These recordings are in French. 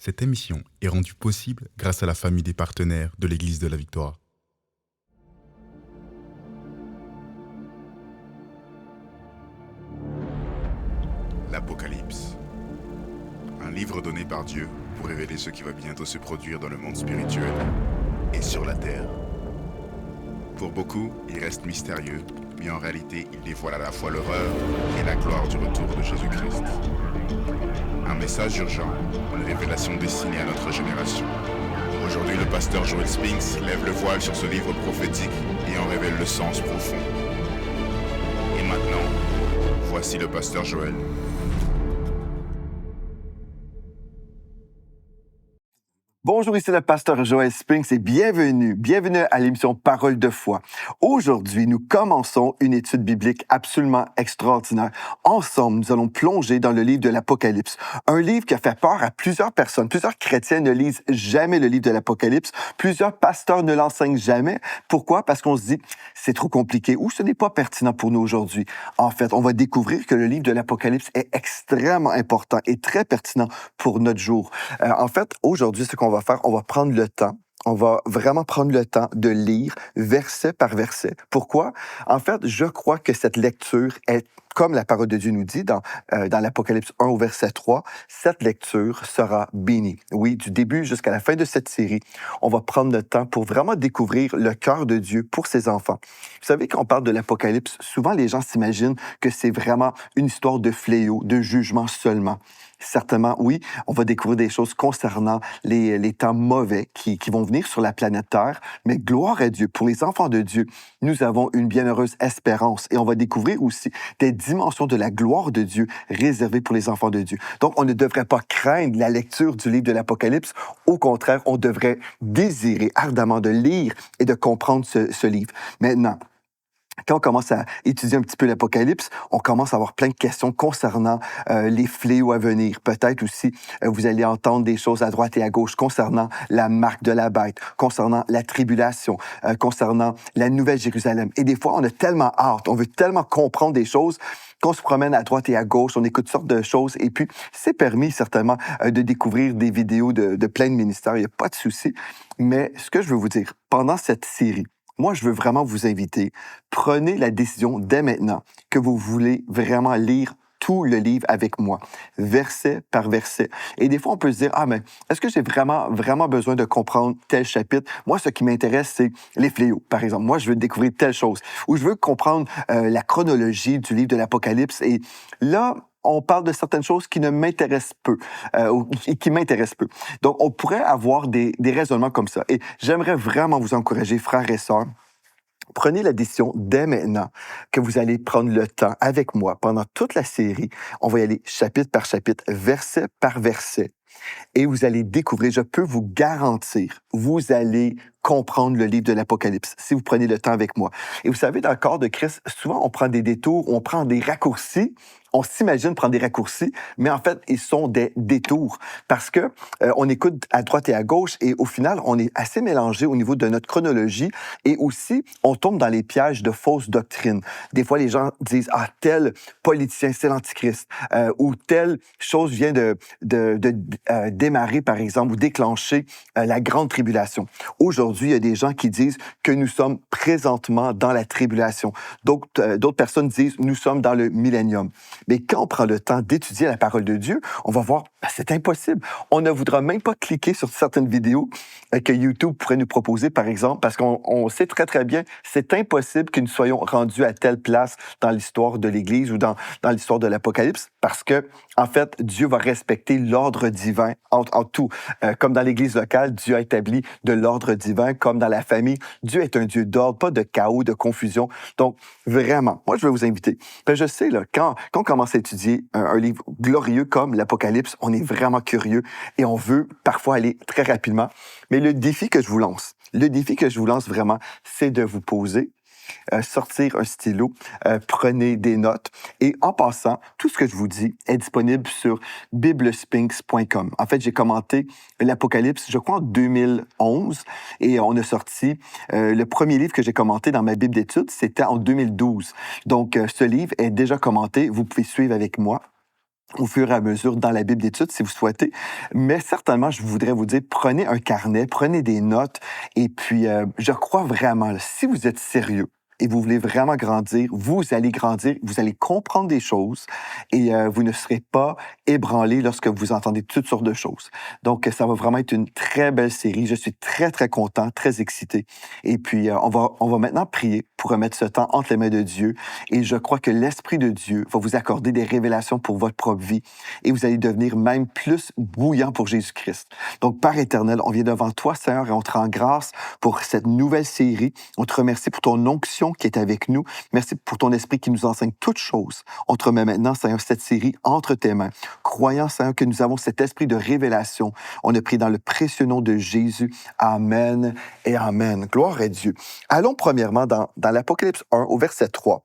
Cette émission est rendue possible grâce à la famille des partenaires de l'Église de la Victoire. L'Apocalypse. Un livre donné par Dieu pour révéler ce qui va bientôt se produire dans le monde spirituel et sur la terre. Pour beaucoup, il reste mystérieux, mais en réalité, il dévoile à la fois l'horreur et la gloire du retour de Jésus-Christ. Un message urgent, une révélation destinée à notre génération. Aujourd'hui, le pasteur Joel Spinks lève le voile sur ce livre prophétique et en révèle le sens profond. Et maintenant, voici le pasteur Joel. Bonjour, ici le pasteur Joel Spinks et bienvenue à l'émission Parole de foi. Aujourd'hui, nous commençons une étude biblique absolument extraordinaire. Ensemble, nous allons plonger dans le livre de l'Apocalypse, un livre qui a fait peur à plusieurs personnes. Plusieurs chrétiens ne lisent jamais le livre de l'Apocalypse. Plusieurs pasteurs ne l'enseignent jamais. Pourquoi? Parce qu'on se dit, c'est trop compliqué ou ce n'est pas pertinent pour nous aujourd'hui. En fait, on va découvrir que le livre de l'Apocalypse est extrêmement important et très pertinent pour notre jour. En fait, aujourd'hui, ce qu'on va faire, on va prendre le temps. On va vraiment prendre le temps de lire verset par verset. Pourquoi? En fait, je crois que cette lecture est, comme la parole de Dieu nous dit dans l'Apocalypse 1 au verset 3, cette lecture sera bénie. Oui, du début jusqu'à la fin de cette série, on va prendre le temps pour vraiment découvrir le cœur de Dieu pour ses enfants. Vous savez, quand on parle de l'Apocalypse, souvent les gens s'imaginent que c'est vraiment une histoire de fléau, de jugement seulement. Certainement, oui, on va découvrir des choses concernant les temps mauvais qui vont venir sur la planète Terre, mais gloire à Dieu, pour les enfants de Dieu, nous avons une bienheureuse espérance et on va découvrir aussi des dimensions de la gloire de Dieu réservées pour les enfants de Dieu. Donc, on ne devrait pas craindre la lecture du livre de l'Apocalypse. Au contraire, on devrait désirer ardemment de lire et de comprendre ce livre. Maintenant, quand on commence à étudier un petit peu l'Apocalypse, on commence à avoir plein de questions concernant les fléaux à venir. Peut-être aussi, vous allez entendre des choses à droite et à gauche concernant la marque de la bête, concernant la tribulation, concernant la Nouvelle Jérusalem. Et des fois, on a tellement hâte, on veut tellement comprendre des choses qu'on se promène à droite et à gauche, on écoute toutes sortes de choses. Et puis, c'est permis certainement de découvrir des vidéos de plein de ministères, il n'y a pas de souci. Mais ce que je veux vous dire, pendant cette série, moi, je veux vraiment vous inviter, prenez la décision dès maintenant que vous voulez vraiment lire tout le livre avec moi, verset par verset. Et des fois, on peut se dire, ah, mais est-ce que j'ai vraiment besoin de comprendre tel chapitre? Moi, ce qui m'intéresse, c'est les fléaux, par exemple. Moi, je veux découvrir telle chose. Ou je veux comprendre la chronologie du livre de l'Apocalypse. Et là, on parle de certaines choses qui ne m'intéressent peu, et qui m'intéressent peu. Donc, on pourrait avoir des raisonnements comme ça. Et j'aimerais vraiment vous encourager, frères et sœurs, prenez la décision dès maintenant que vous allez prendre le temps avec moi pendant toute la série. On va y aller chapitre par chapitre, verset par verset. Et vous allez découvrir, je peux vous garantir, vous allez comprendre le livre de l'Apocalypse si vous prenez le temps avec moi. Et vous savez, dans le corps de Christ, souvent on prend des détours, on prend des raccourcis. On s'imagine prendre des raccourcis, mais en fait, ils sont des détours parce que on écoute à droite et à gauche et au final, on est assez mélangé au niveau de notre chronologie et aussi, on tombe dans les pièges de fausses doctrines. Des fois, les gens disent, ah, tel politicien, c'est l'Antichrist, ou telle chose vient de démarrer, par exemple, ou déclencher la grande tribulation. Aujourd'hui, il y a des gens qui disent que nous sommes présentement dans la tribulation. D'autres personnes disent, nous sommes dans le millénium. Mais quand on prend le temps d'étudier la parole de Dieu, on va voir, c'est impossible. On ne voudra même pas cliquer sur certaines vidéos que YouTube pourrait nous proposer, par exemple, parce qu'on sait très, très bien, c'est impossible que nous soyons rendus à telle place dans l'histoire de l'Église ou dans l'histoire de l'Apocalypse, parce que, en fait, Dieu va respecter l'ordre divin en tout. Comme dans l'Église locale, Dieu a établi de l'ordre divin, comme dans la famille, Dieu est un Dieu d'ordre, pas de chaos, de confusion. Donc, vraiment, moi, je veux vous inviter. Je sais, là, quand on commence à étudier un livre glorieux comme l'Apocalypse, on est vraiment curieux et on veut parfois aller très rapidement. Mais le défi que je vous lance vraiment, c'est de vous poser, sortir un stylo, prenez des notes. Et en passant, tout ce que je vous dis est disponible sur biblespinks.com. En fait, j'ai commenté l'Apocalypse, je crois, en 2011, et on a sorti le premier livre que j'ai commenté dans ma Bible d'études, c'était en 2012. Donc, ce livre est déjà commenté, vous pouvez suivre avec moi. au fur et à mesure dans la Bible d'études, si vous souhaitez. Mais certainement, je voudrais vous dire, prenez un carnet, prenez des notes. Et puis, je crois vraiment, là, si vous êtes sérieux et vous voulez vraiment grandir, vous allez comprendre des choses et vous ne serez pas ébranlé lorsque vous entendez toutes sortes de choses. Donc, ça va vraiment être une très belle série. Je suis très, très content, très excité. Et puis, on va maintenant prier pour remettre ce temps entre les mains de Dieu. Et je crois que l'Esprit de Dieu va vous accorder des révélations pour votre propre vie et vous allez devenir même plus bouillant pour Jésus-Christ. Donc, Père éternel, on vient devant toi, Seigneur, et on te rend grâce pour cette nouvelle série. On te remercie pour ton onction qui est avec nous. Merci pour ton esprit qui nous enseigne toutes choses. On te remet maintenant, Seigneur, cette série entre tes mains. Croyant, Seigneur, que nous avons cet esprit de révélation, on a pris dans le précieux nom de Jésus. Amen et Amen. Gloire à Dieu. Allons premièrement dans l'Apocalypse 1 au verset 3.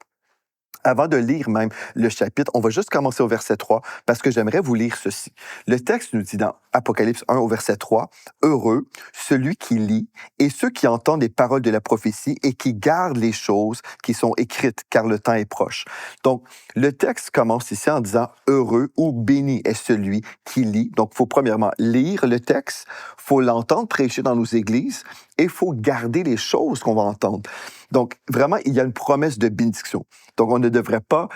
Avant de lire même le chapitre, on va juste commencer au verset 3 parce que j'aimerais vous lire ceci. Le texte nous dit dans Apocalypse 1 au verset 3, « Heureux celui qui lit et ceux qui entendent les paroles de la prophétie et qui gardent les choses qui sont écrites, car le temps est proche. » Donc, le texte commence ici en disant « Heureux ou béni est celui qui lit. » Donc, il faut premièrement lire le texte, il faut l'entendre prêcher dans nos églises et il faut garder les choses qu'on va entendre. Donc, vraiment, il y a une promesse de bénédiction. Donc, on ne devrait pas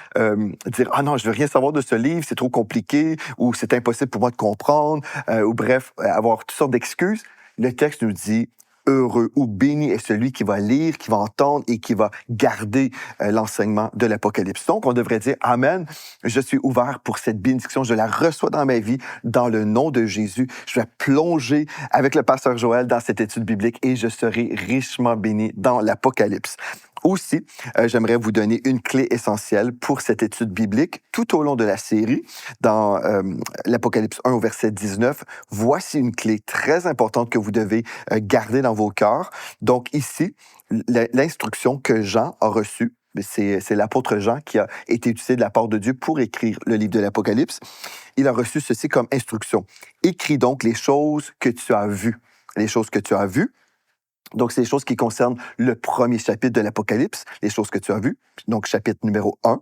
dire « Ah non, je ne veux rien savoir de ce livre, c'est trop compliqué » ou « C'est impossible pour moi de comprendre » ou bref, avoir toutes sortes d'excuses. Le texte nous dit « Heureux ou béni est celui qui va lire, qui va entendre et qui va garder l'enseignement de l'Apocalypse. » Donc, on devrait dire « Amen, je suis ouvert pour cette bénédiction, je la reçois dans ma vie, dans le nom de Jésus. Je vais plonger avec le pasteur Joël dans cette étude biblique et je serai richement béni dans l'Apocalypse. » Aussi, j'aimerais vous donner une clé essentielle pour cette étude biblique tout au long de la série. Dans l'Apocalypse 1 au verset 19, voici une clé très importante que vous devez garder dans vos cœurs. Donc ici, l'instruction que Jean a reçue, c'est l'apôtre Jean qui a été utilisé de la part de Dieu pour écrire le livre de l'Apocalypse. Il a reçu ceci comme instruction. Écris donc les choses que tu as vues. Les choses que tu as vues. Donc, c'est les choses qui concernent le premier chapitre de l'Apocalypse, les choses que tu as vues, donc chapitre numéro 1,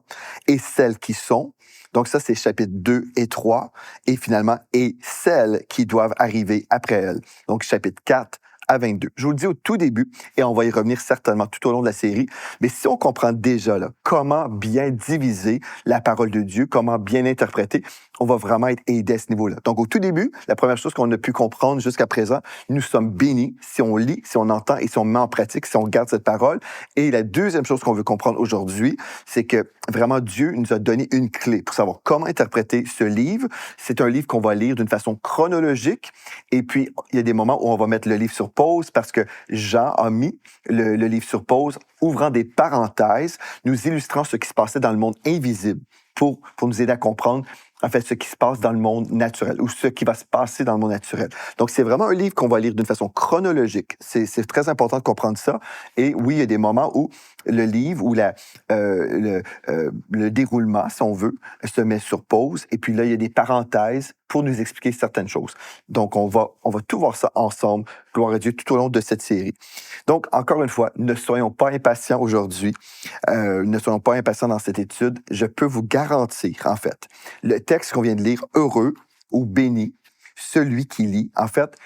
et celles qui sont, donc ça, c'est chapitre 2 et 3, et finalement, et celles qui doivent arriver après elles, donc chapitre 4 à 22. Je vous le dis au tout début, et on va y revenir certainement tout au long de la série, mais si on comprend déjà là, comment bien diviser la parole de Dieu, comment bien interpréter, on va vraiment être aidé à ce niveau-là. Donc, au tout début, la première chose qu'on a pu comprendre jusqu'à présent, nous sommes bénis si on lit, si on entend et si on met en pratique, si on garde cette parole. Et la deuxième chose qu'on veut comprendre aujourd'hui, c'est que vraiment Dieu nous a donné une clé pour savoir comment interpréter ce livre. C'est un livre qu'on va lire d'une façon chronologique. Et puis, il y a des moments où on va mettre le livre sur pause parce que Jean a mis le livre sur pause, ouvrant des parenthèses, nous illustrant ce qui se passait dans le monde invisible pour nous aider à comprendre en fait, ce qui se passe dans le monde naturel ou ce qui va se passer dans le monde naturel. Donc, c'est vraiment un livre qu'on va lire d'une façon chronologique. C'est très important de comprendre ça. Et oui, il y a des moments où le livre ou le déroulement, si on veut, se met sur pause. Et puis là, il y a des parenthèses pour nous expliquer certaines choses. Donc, on va tout voir ça ensemble, gloire à Dieu, tout au long de cette série. Donc, encore une fois, ne soyons pas impatients aujourd'hui. Ne soyons pas impatients dans cette étude. Je peux vous garantir, en fait, le texte qu'on vient de lire, heureux ou béni, celui qui lit, en fait,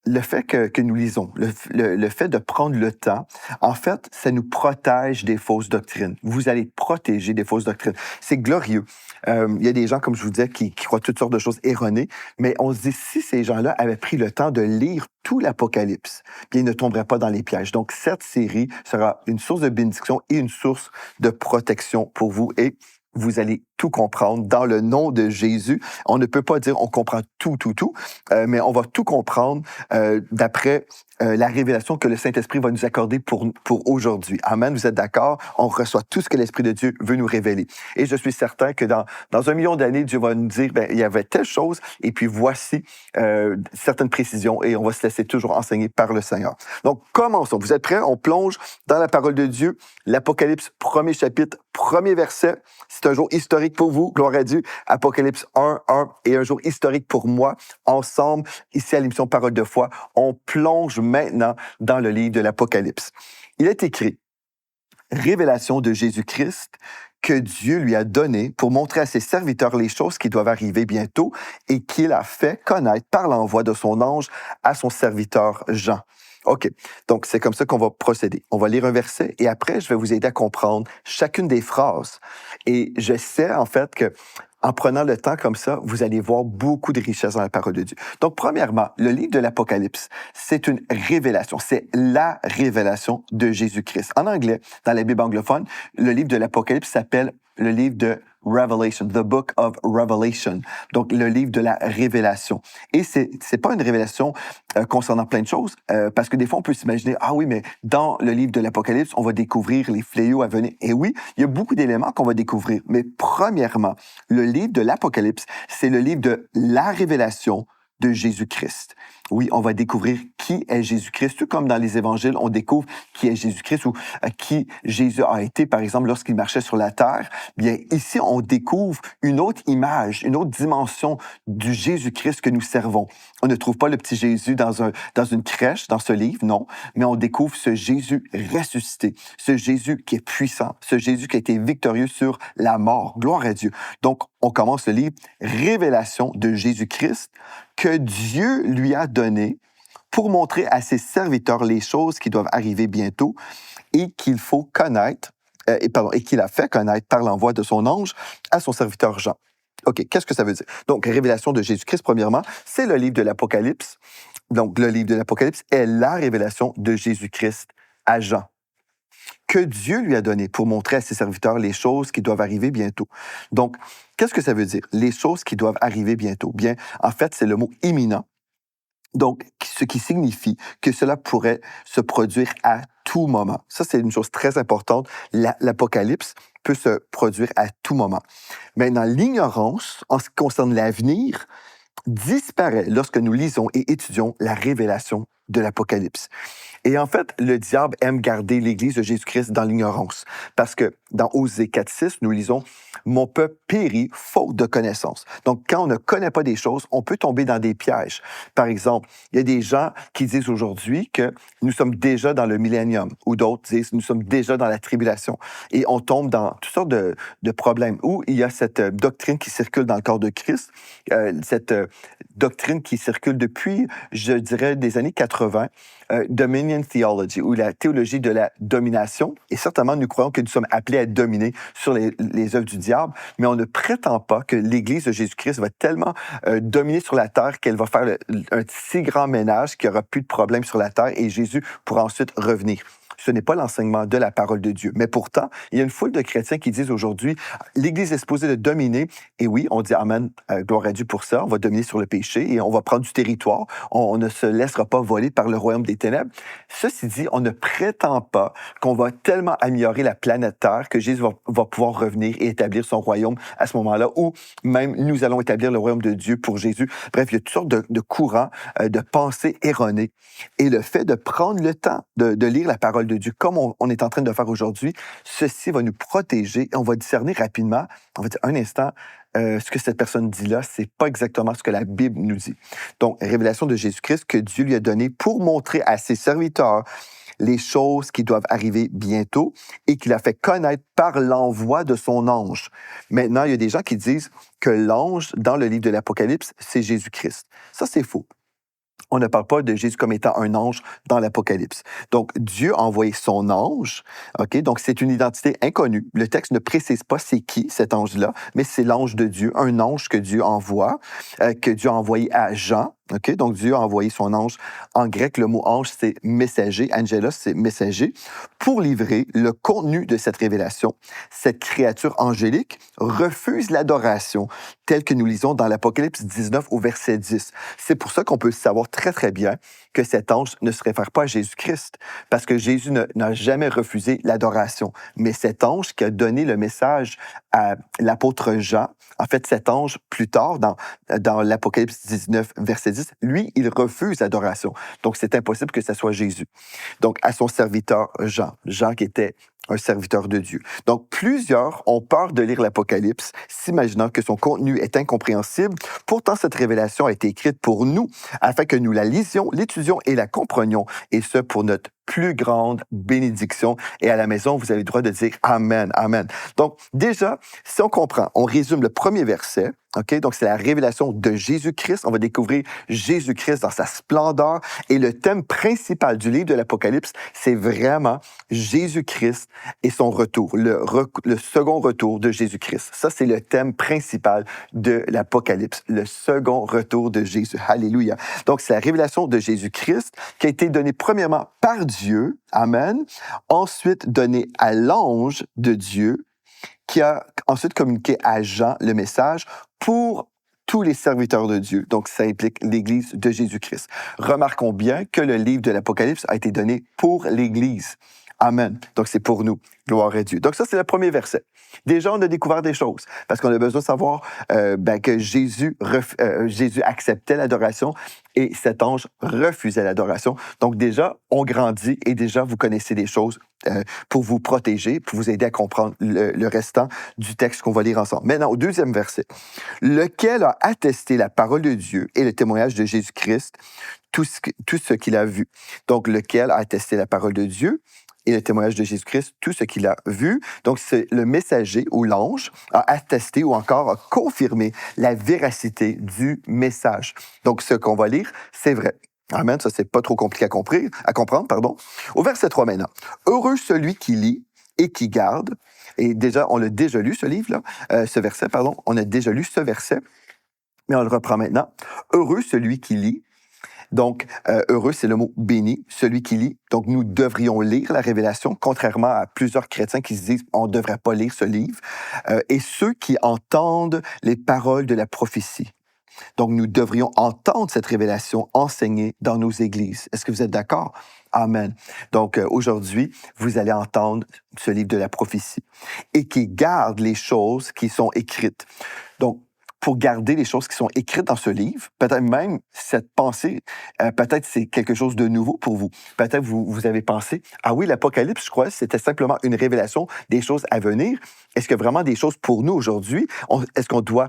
le fait que nous lisons, le fait de prendre le temps, en fait, ça nous protège des fausses doctrines. Vous allez protéger des fausses doctrines. C'est glorieux. Il y a des gens, comme je vous disais, qui croient toutes sortes de choses erronées, mais on se dit, si ces gens-là avaient pris le temps de lire tout l'Apocalypse, bien, ils ne tomberaient pas dans les pièges. Donc, cette série sera une source de bénédiction et une source de protection pour vous et vous allez tout comprendre dans le nom de Jésus. On ne peut pas dire on comprend tout, mais on va tout comprendre d'après la révélation que le Saint-Esprit va nous accorder pour aujourd'hui. Amen, vous êtes d'accord? On reçoit tout ce que l'Esprit de Dieu veut nous révéler. Et je suis certain que dans 1 million d'années, Dieu va nous dire, il y avait telle chose, et puis voici certaines précisions, et on va se laisser toujours enseigner par le Seigneur. Donc, commençons. Vous êtes prêts? On plonge dans la parole de Dieu. L'Apocalypse, premier chapitre, premier verset. C'est un jour historique pour vous, gloire à Dieu. Apocalypse 1, et un jour historique pour moi. Ensemble, ici à l'émission Parole de foi, on plonge maintenant dans le livre de l'Apocalypse. Il est écrit « Révélation de Jésus-Christ que Dieu lui a donné pour montrer à ses serviteurs les choses qui doivent arriver bientôt et qu'il a fait connaître par l'envoi de son ange à son serviteur Jean. OK, donc c'est comme ça qu'on va procéder. On va lire un verset et après, je vais vous aider à comprendre chacune des phrases. Et je sais en fait que en prenant le temps comme ça, vous allez voir beaucoup de richesses dans la parole de Dieu. Donc, premièrement, le livre de l'Apocalypse, c'est une révélation. C'est la révélation de Jésus-Christ. En anglais, dans la Bible anglophone, le livre de l'Apocalypse s'appelle le livre de Revelation, the Book of Revelation, donc le livre de la révélation. Et c'est pas une révélation concernant plein de choses, parce que des fois on peut s'imaginer, ah oui, mais dans le livre de l'Apocalypse, on va découvrir les fléaux à venir. Et oui, il y a beaucoup d'éléments qu'on va découvrir. Mais premièrement, le livre de l'Apocalypse, c'est le livre de la révélation de Jésus-Christ. Oui, on va découvrir qui est Jésus-Christ, tout comme dans les évangiles, on découvre qui est Jésus-Christ ou qui Jésus a été, par exemple, lorsqu'il marchait sur la terre. Bien, ici, on découvre une autre image, une autre dimension du Jésus-Christ que nous servons. On ne trouve pas le petit Jésus dans une crèche, dans ce livre, non, mais on découvre ce Jésus ressuscité, ce Jésus qui est puissant, ce Jésus qui a été victorieux sur la mort. Gloire à Dieu. Donc, on commence le livre Révélation de Jésus-Christ que Dieu lui a donné pour montrer à ses serviteurs les choses qui doivent arriver bientôt et qu'il faut connaître, et qu'il a fait connaître par l'envoi de son ange à son serviteur Jean. OK, qu'est-ce que ça veut dire? Donc, révélation de Jésus-Christ, premièrement, c'est le livre de l'Apocalypse. Donc, le livre de l'Apocalypse est la révélation de Jésus-Christ à Jean, que Dieu lui a donné pour montrer à ses serviteurs les choses qui doivent arriver bientôt. Donc, qu'est-ce que ça veut dire? Les choses qui doivent arriver bientôt. Bien, en fait, c'est le mot imminent. Donc, ce qui signifie que cela pourrait se produire à tout moment. Ça, c'est une chose très importante. L'Apocalypse peut se produire à tout moment. Maintenant, l'ignorance, en ce qui concerne l'avenir, disparaît lorsque nous lisons et étudions la révélation de l'Apocalypse. Et en fait, le diable aime garder l'Église de Jésus-Christ dans l'ignorance. Parce que dans Osée 4.6, nous lisons « Mon peuple périt faute de connaissance ». Donc, quand on ne connaît pas des choses, on peut tomber dans des pièges. Par exemple, il y a des gens qui disent aujourd'hui que nous sommes déjà dans le millénium, ou d'autres disent que nous sommes déjà dans la tribulation. Et on tombe dans toutes sortes de problèmes. Ou il y a cette doctrine qui circule dans le corps de Christ, cette doctrine qui circule depuis, je dirais, des années 80, Dominion Theology, ou la théologie de la domination. Et certainement, nous croyons que nous sommes appelés à dominer sur les œuvres du diable, mais on ne prétend pas que l'Église de Jésus-Christ va tellement dominer sur la terre qu'elle va faire un si grand ménage qu'il n'y aura plus de problème sur la terre et Jésus pourra ensuite revenir. Ce n'est pas l'enseignement de la parole de Dieu. Mais pourtant, il y a une foule de chrétiens qui disent aujourd'hui, l'Église est supposée de dominer. Et oui, on dit Amen, gloire à Dieu pour ça. On va dominer sur le péché et on va prendre du territoire. On ne se laissera pas voler par le royaume des ténèbres. Ceci dit, on ne prétend pas qu'on va tellement améliorer la planète Terre que Jésus va pouvoir revenir et établir son royaume à ce moment-là, ou même nous allons établir le royaume de Dieu pour Jésus. Bref, il y a toutes sortes de courants, de pensées erronées. Et le fait de prendre le temps de lire la parole de Dieu, comme on est en train de faire aujourd'hui, ceci va nous protéger et on va discerner rapidement, on va dire un instant, ce que cette personne dit là, c'est pas exactement ce que la Bible nous dit. Donc, révélation de Jésus-Christ que Dieu lui a donné pour montrer à ses serviteurs les choses qui doivent arriver bientôt et qu'il a fait connaître par l'envoi de son ange. Maintenant, il y a des gens qui disent que l'ange, dans le livre de l'Apocalypse, c'est Jésus-Christ. Ça, c'est faux. On ne parle pas de Jésus comme étant un ange dans l'Apocalypse. Donc, Dieu a envoyé son ange. OK? Donc, c'est une identité inconnue. Le texte ne précise pas c'est qui cet ange-là, mais c'est l'ange de Dieu, un ange que Dieu envoie, que Dieu a envoyé à Jean. OK? Donc, Dieu a envoyé son ange. En grec, le mot ange, c'est messager. Angelos, c'est messager. Pour livrer le contenu de cette révélation, cette créature angélique refuse l'adoration telle que nous lisons dans l'Apocalypse 19 au verset 10. C'est pour ça qu'on peut savoir très, très bien que cet ange ne se réfère pas à Jésus-Christ, parce que Jésus n'a jamais refusé l'adoration. Mais cet ange qui a donné le message à l'apôtre Jean, en fait, cet ange, plus tard, dans l'Apocalypse 19, verset 10, lui, il refuse l'adoration. Donc, c'est impossible que ce soit Jésus. Donc, à son serviteur Jean qui était un serviteur de Dieu. Donc, plusieurs ont peur de lire l'Apocalypse, s'imaginant que son contenu est incompréhensible. Pourtant, cette révélation a été écrite pour nous, afin que nous la lisions, l'étudions et la comprenions, et ce, pour notre plus grande bénédiction. Et à la maison, vous avez le droit de dire Amen, Amen. Donc, déjà, si on comprend, on résume le premier verset, OK? Donc, c'est la révélation de Jésus-Christ. On va découvrir Jésus-Christ dans sa splendeur. Et le thème principal du livre de l'Apocalypse, c'est vraiment Jésus-Christ et son retour, le second retour de Jésus-Christ. Ça, c'est le thème principal de l'Apocalypse, le second retour de Jésus. Alléluia. Donc, c'est la révélation de Jésus-Christ qui a été donnée premièrement par Dieu, Amen, ensuite donnée à l'ange de Dieu, qui a ensuite communiqué à Jean le message pour tous les serviteurs de Dieu. Donc, ça implique l'Église de Jésus-Christ. Remarquons bien que le livre de l'Apocalypse a été donné pour l'Église. Amen. Donc, c'est pour nous. Gloire à Dieu. Donc, ça, c'est le premier verset. Déjà, on a découvert des choses parce qu'on a besoin de savoir que Jésus acceptait l'adoration et cet ange refusait l'adoration. Donc, déjà, on grandit et déjà, vous connaissez des choses pour vous protéger, pour vous aider à comprendre le restant du texte qu'on va lire ensemble. Maintenant, au deuxième verset, lequel a attesté la parole de Dieu et le témoignage de Jésus-Christ, tout ce qu'il a vu. Donc, lequel a attesté la parole de Dieu et le témoignage de Jésus-Christ, tout ce qu'il a vu. Donc, c'est le messager ou l'ange a attesté ou encore a confirmé la véracité du message. Donc, ce qu'on va lire, c'est vrai. Amen, ça, c'est pas trop compliqué à comprendre, pardon. Au verset 3 maintenant. Heureux celui qui lit et qui garde. Et déjà, on l'a déjà lu, ce livre-là, ce verset, pardon. On a déjà lu ce verset, mais on le reprend maintenant. Heureux celui qui lit. Donc, heureux, c'est le mot béni, celui qui lit. Donc, nous devrions lire la Révélation, contrairement à plusieurs chrétiens qui se disent on ne devrait pas lire ce livre. Et ceux qui entendent les paroles de la prophétie. Donc, nous devrions entendre cette révélation enseignée dans nos églises. Est-ce que vous êtes d'accord? Amen. Donc, aujourd'hui, vous allez entendre ce livre de la prophétie et qui garde les choses qui sont écrites. Donc, pour garder les choses qui sont écrites dans ce livre, peut-être même cette pensée, peut-être c'est quelque chose de nouveau pour vous. Peut-être vous avez pensé, ah oui, l'Apocalypse, je crois, c'était simplement une révélation des choses à venir. Est-ce qu'il y a vraiment des choses pour nous aujourd'hui? Est-ce qu'on doit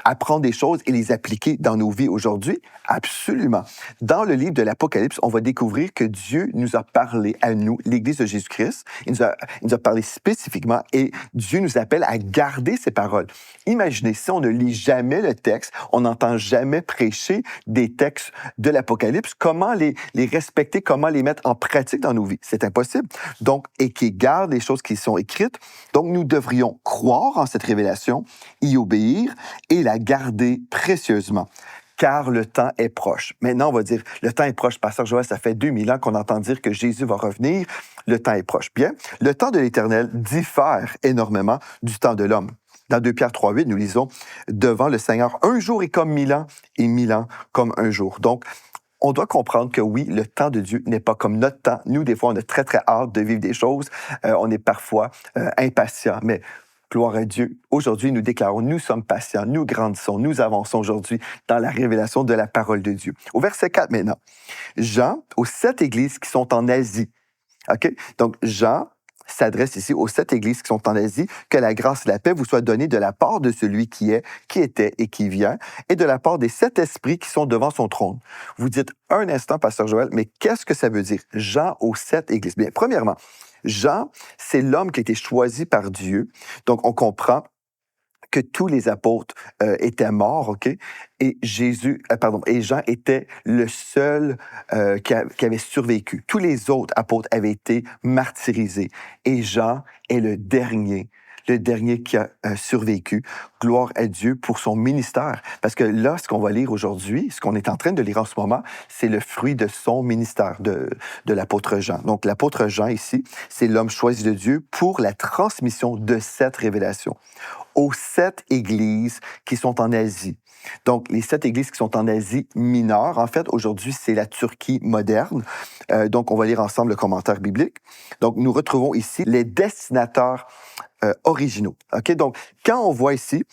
apprendre des choses et les appliquer dans nos vies aujourd'hui? Absolument. Dans le livre de l'Apocalypse, on va découvrir que Dieu nous a parlé à nous, l'Église de Jésus-Christ. Il nous a parlé spécifiquement et Dieu nous appelle à garder ses paroles. Imaginez, si on ne lit jamais le texte, on n'entend jamais prêcher des textes de l'Apocalypse, comment les respecter, comment les mettre en pratique dans nos vies? C'est impossible. Donc, et qui garde les choses qui sont écrites. Donc, nous devrions croire en cette révélation, y obéir et la garder précieusement. Car le temps est proche. Maintenant, on va dire, le temps est proche. Pasteur Joël, ça fait 2000 ans qu'on entend dire que Jésus va revenir. Le temps est proche. Bien, le temps de l'Éternel diffère énormément du temps de l'homme. Dans 2 Pierre 3,8, nous lisons « Devant le Seigneur, un jour est comme 1000 ans et 1000 ans comme un jour. » Donc, on doit comprendre que oui, le temps de Dieu n'est pas comme notre temps. Nous, des fois, on a très, très hâte de vivre des choses. On est parfois impatients, mais gloire à Dieu. Aujourd'hui, nous déclarons, nous sommes patients, nous grandissons, nous avançons aujourd'hui dans la révélation de la parole de Dieu. Au verset 4 maintenant, Jean, aux 7 églises qui sont en Asie. OK? Donc, Jean s'adresse ici aux 7 églises qui sont en Asie, que la grâce et la paix vous soient données de la part de celui qui est, qui était et qui vient, et de la part des 7 esprits qui sont devant son trône. Vous dites un instant, Pasteur Joël, mais qu'est-ce que ça veut dire? Jean aux 7 églises. Bien, premièrement, Jean, c'est l'homme qui a été choisi par Dieu. Donc, on comprend que tous les apôtres étaient morts, OK? Et Jean était le seul qui avait survécu. Tous les autres apôtres avaient été martyrisés. Et Jean est le dernier qui a survécu. Gloire à Dieu pour son ministère. Parce que là, ce qu'on va lire aujourd'hui, ce qu'on est en train de lire en ce moment, c'est le fruit de son ministère, de l'apôtre Jean. Donc, l'apôtre Jean ici, c'est l'homme choisi de Dieu pour la transmission de cette révélation aux 7 églises qui sont en Asie. Donc, les 7 églises qui sont en Asie mineure, en fait, aujourd'hui, c'est la Turquie moderne. Donc, on va lire ensemble le commentaire biblique. Donc, nous retrouvons ici les destinataires originaux. OK? Donc, quand on voit ici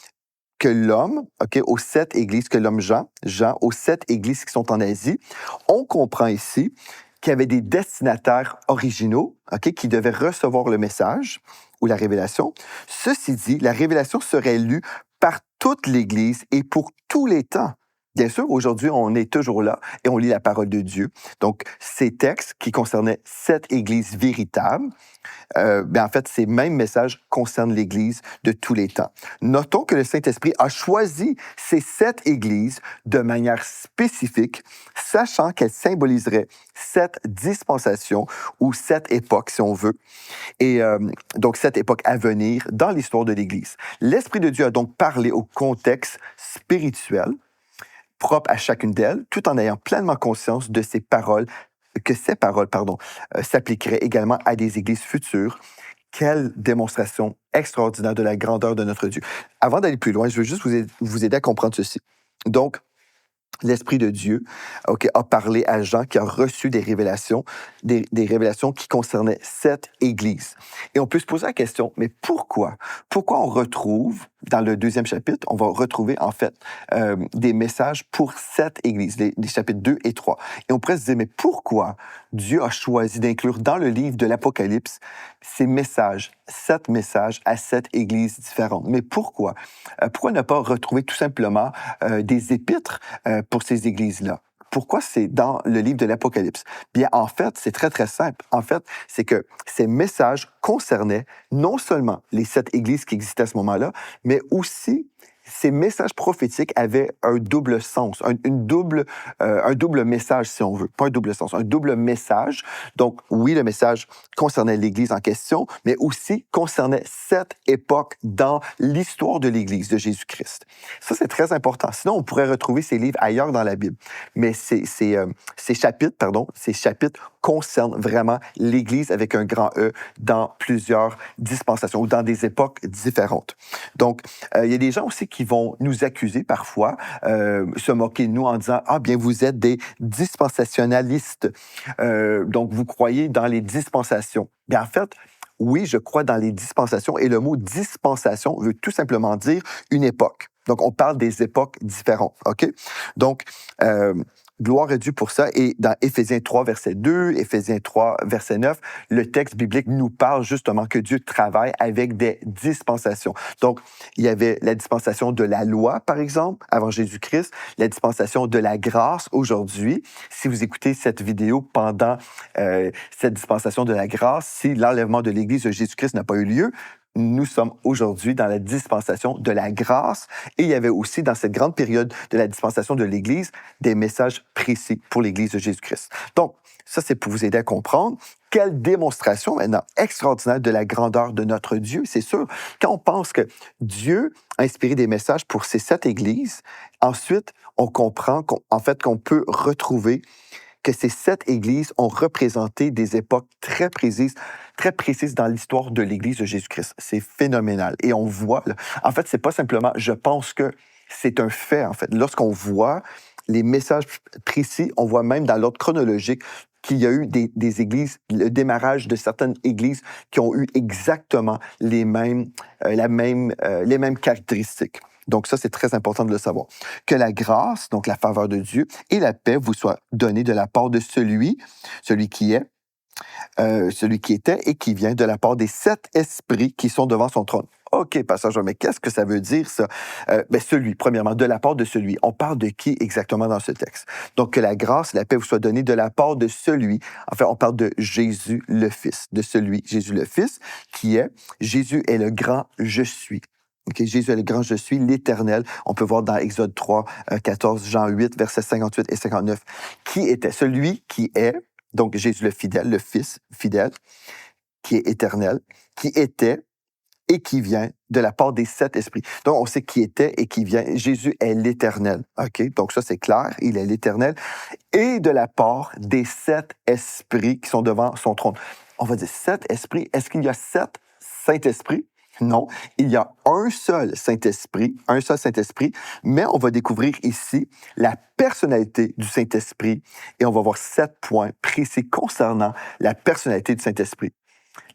que l'homme, OK, aux 7 églises, que l'homme Jean, aux 7 églises qui sont en Asie, on comprend ici qui avait des destinataires originaux, OK, qui devaient recevoir le message ou la révélation. Ceci dit, la révélation serait lue par toute l'Église et pour tous les temps. Bien sûr, aujourd'hui, on est toujours là et on lit la parole de Dieu. Donc, ces textes qui concernaient cette Église véritable, en fait, ces mêmes messages concernent l'Église de tous les temps. Notons que le Saint-Esprit a choisi ces 7 églises de manière spécifique, sachant qu'elles symboliseraient 7 dispensations ou 7 époques, si on veut, et donc 7 époques à venir dans l'histoire de l'Église. L'Esprit de Dieu a donc parlé au contexte spirituel propre à chacune d'elles, tout en ayant pleinement conscience de ces paroles s'appliqueraient également à des églises futures. Quelle démonstration extraordinaire de la grandeur de notre Dieu. Avant d'aller plus loin, je veux juste vous aider à comprendre ceci. Donc, l'Esprit de Dieu a parlé à Jean qui a reçu des révélations qui concernaient 7 églises. Et on peut se poser la question, mais pourquoi? Pourquoi on retrouve, dans le 2e chapitre, on va retrouver en fait des messages pour 7 églises, les chapitres 2 et 3. Et on pourrait se dire, mais pourquoi Dieu a choisi d'inclure dans le livre de l'Apocalypse ces messages, 7 messages à 7 églises différentes? Mais pourquoi? Pourquoi ne pas retrouver tout simplement des épîtres pour ces églises-là? Pourquoi c'est dans le livre de l'Apocalypse? Bien, en fait, c'est très, très simple. En fait, c'est que ces messages concernaient non seulement les 7 églises qui existaient à ce moment-là, mais aussi ces messages prophétiques avaient un double sens, un double message, si on veut. Pas un double sens, un double message. Donc, oui, le message concernait l'Église en question, mais aussi concernait 7 époques dans l'histoire de l'Église de Jésus-Christ. Ça, c'est très important. Sinon, on pourrait retrouver ces livres ailleurs dans la Bible. Mais ces chapitres concernent vraiment l'Église avec un grand E dans plusieurs dispensations ou dans des époques différentes. Donc, il y a des gens aussi qui vont nous accuser parfois, se moquer de nous en disant « Ah, bien, vous êtes des dispensationalistes. Donc, vous croyez dans les dispensations. » Bien, en fait, oui, je crois dans les dispensations et le mot dispensation veut tout simplement dire une époque. Donc, on parle des époques différentes, OK? Donc, gloire à Dieu pour ça. Et dans Éphésiens 3, verset 2, Éphésiens 3, verset 9, le texte biblique nous parle justement que Dieu travaille avec des dispensations. Donc, il y avait la dispensation de la loi, par exemple, avant Jésus-Christ, la dispensation de la grâce aujourd'hui. Si vous écoutez cette vidéo pendant cette dispensation de la grâce, si l'enlèvement de l'Église de Jésus-Christ n'a pas eu lieu, nous sommes aujourd'hui dans la dispensation de la grâce et il y avait aussi dans cette grande période de la dispensation de l'Église des messages précis pour l'Église de Jésus-Christ. Donc, ça, c'est pour vous aider à comprendre. Quelle démonstration maintenant extraordinaire de la grandeur de notre Dieu. C'est sûr, quand on pense que Dieu a inspiré des messages pour ces 7 églises, ensuite, on comprend qu'on peut retrouver que ces 7 églises ont représenté des époques très précises dans l'histoire de l'Église de Jésus-Christ. C'est phénoménal. Et on voit, là, en fait, c'est pas simplement, je pense que c'est un fait, en fait. Lorsqu'on voit les messages précis, on voit même dans l'ordre chronologique qu'il y a eu des églises, le démarrage de certaines églises qui ont eu exactement les mêmes caractéristiques. Donc ça, c'est très important de le savoir. Que la grâce, donc la faveur de Dieu, et la paix vous soient données de la part de celui qui est, celui qui était et qui vient, de la part des 7 esprits qui sont devant son trône. OK, pasteur Jean, mais qu'est-ce que ça veut dire, ça? Premièrement, de la part de celui. On parle de qui exactement dans ce texte? Donc, que la grâce et la paix vous soient données de la part de celui. Enfin, on parle de Jésus le Fils, de celui, Jésus le Fils, qui est, Jésus est le grand « je suis ». Okay, Jésus est le grand « je suis », l'Éternel. On peut voir dans Exode 3, 14, Jean 8, versets 58 et 59. Qui était? Celui qui est, donc Jésus le fidèle, le Fils fidèle, qui est éternel, qui était et qui vient de la part des 7 esprits. Donc, on sait qui était et qui vient. Jésus est l'Éternel. OK? Donc, ça, c'est clair. Il est l'Éternel. Et de la part des 7 esprits qui sont devant son trône. On va dire 7 esprits. Est-ce qu'il y a 7 Saint-Esprits? Non, il y a un seul Saint-Esprit, mais on va découvrir ici la personnalité du Saint-Esprit et on va voir 7 points précis concernant la personnalité du Saint-Esprit.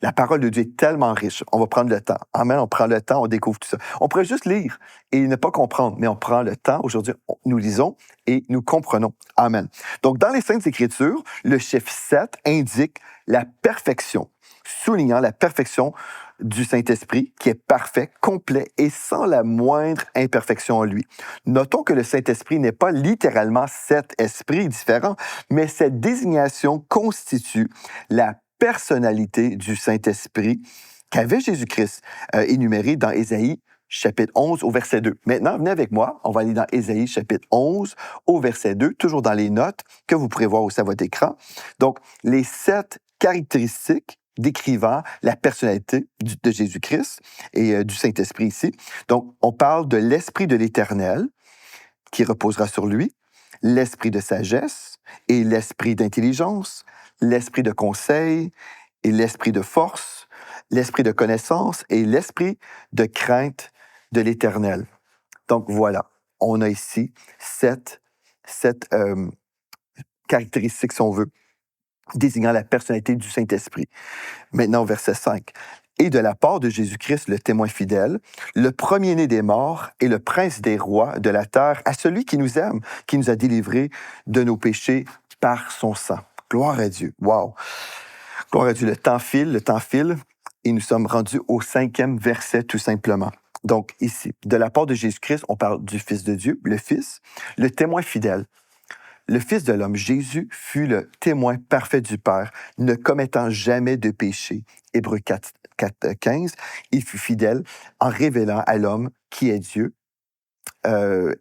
La parole de Dieu est tellement riche. On va prendre le temps. Amen. On prend le temps, on découvre tout ça. On pourrait juste lire et ne pas comprendre, mais on prend le temps. Aujourd'hui, nous lisons et nous comprenons. Amen. Donc, dans les Saintes Écritures, le chiffre 7 indique la perfection, soulignant la perfection du Saint-Esprit qui est parfait, complet et sans la moindre imperfection en lui. Notons que le Saint-Esprit n'est pas littéralement 7 esprits différents, mais cette désignation constitue la personnalité du Saint-Esprit qu'avait Jésus-Christ énuméré dans Ésaïe chapitre 11 au verset 2. Maintenant, venez avec moi, on va aller dans Ésaïe chapitre 11 au verset 2, toujours dans les notes que vous pourrez voir aussi à votre écran. Donc, les 7 caractéristiques décrivant la personnalité de Jésus-Christ et du Saint-Esprit ici. Donc, on parle de l'Esprit de l'Éternel qui reposera sur lui, l'Esprit de sagesse et l'Esprit d'intelligence, l'Esprit de conseil et l'Esprit de force, l'Esprit de connaissance et l'Esprit de crainte de l'Éternel. Donc voilà, on a ici sept caractéristiques, si on veut, désignant la personnalité du Saint-Esprit. Maintenant, au verset 5. Et de la part de Jésus-Christ, le témoin fidèle, le premier-né des morts et le prince des rois de la terre, à celui qui nous aime, qui nous a délivrés de nos péchés par son sang. Gloire à Dieu. Wow! Gloire à Dieu. Le temps file, et nous sommes rendus au 5e verset, tout simplement. Donc, ici, de la part de Jésus-Christ, on parle du Fils de Dieu, le Fils, le témoin fidèle. Le Fils de l'homme, Jésus, fut le témoin parfait du Père, ne commettant jamais de péché. Hébreux 4:15, il fut fidèle en révélant à l'homme qui est Dieu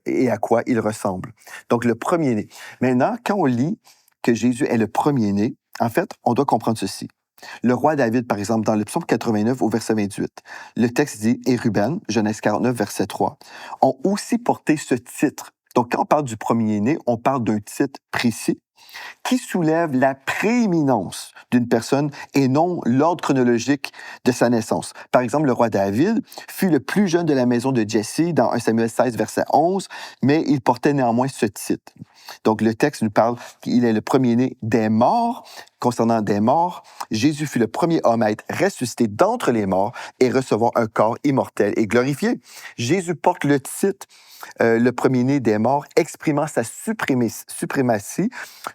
et à quoi il ressemble. Donc, le premier-né. Maintenant, quand on lit que Jésus est le premier-né, en fait, on doit comprendre ceci. Le roi David, par exemple, dans le psaume 89 au verset 28, le texte dit « Et Ruben, Genèse 49, verset 3, ont aussi porté ce titre. » Donc, quand on parle du premier-né, on parle d'un titre précis qui soulève la prééminence d'une personne et non l'ordre chronologique de sa naissance. Par exemple, le roi David fut le plus jeune de la maison de Jesse dans 1 Samuel 16, verset 11, mais il portait néanmoins ce titre. Donc, le texte nous parle qu'il est le premier-né des morts. Concernant des morts, Jésus fut le premier homme à être ressuscité d'entre les morts et recevoir un corps immortel et glorifié. Jésus porte le titre le premier-né des morts, exprimant sa suprématie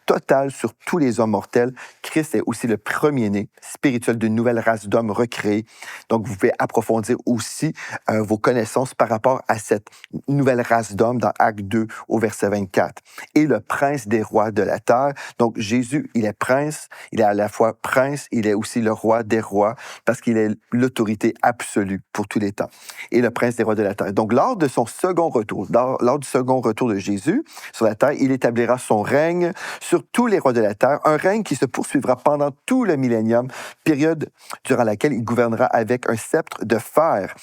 totale sur tous les hommes mortels. Christ est aussi le premier-né spirituel d'une nouvelle race d'hommes recréés. Donc, vous pouvez approfondir aussi vos connaissances par rapport à cette nouvelle race d'hommes dans Actes 2 au verset 24. Et le prince des rois de la terre. Donc, Jésus, il est prince, il est à la fois prince, il est aussi le roi des rois, parce qu'il est l'autorité absolue pour tous les temps. Et le prince des rois de la terre. Donc, lors de son second retour, lors du second retour de Jésus sur la terre, il établira son règne sur tous les rois de la terre, un règne qui se poursuivra pendant tout le millénium, période durant laquelle il gouvernera avec un sceptre de fer.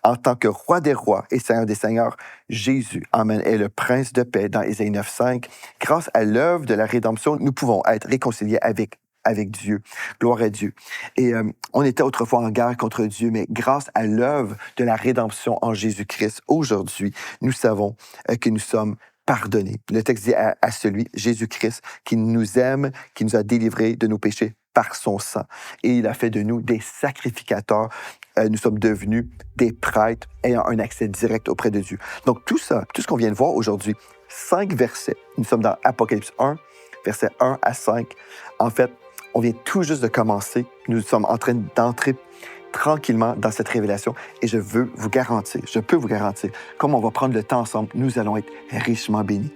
En tant que roi des rois et seigneur des seigneurs, Jésus, amen, est le prince de paix dans Ésaïe 9:5. Grâce à l'œuvre de la rédemption, nous pouvons être réconciliés avec Dieu. Gloire à Dieu. Et on était autrefois en guerre contre Dieu, mais grâce à l'œuvre de la rédemption en Jésus-Christ, aujourd'hui, nous savons que nous sommes pardonnés. Le texte dit à celui, Jésus-Christ, qui nous aime, qui nous a délivrés de nos péchés par son sang. Et il a fait de nous des sacrificateurs. Nous sommes devenus des prêtres ayant un accès direct auprès de Dieu. Donc tout ça, tout ce qu'on vient de voir aujourd'hui, 5 versets. Nous sommes dans Apocalypse 1, versets 1 à 5. En fait, on vient tout juste de commencer. Nous sommes en train d'entrer tranquillement dans cette révélation et je peux vous garantir, comme on va prendre le temps ensemble, nous allons être richement bénis.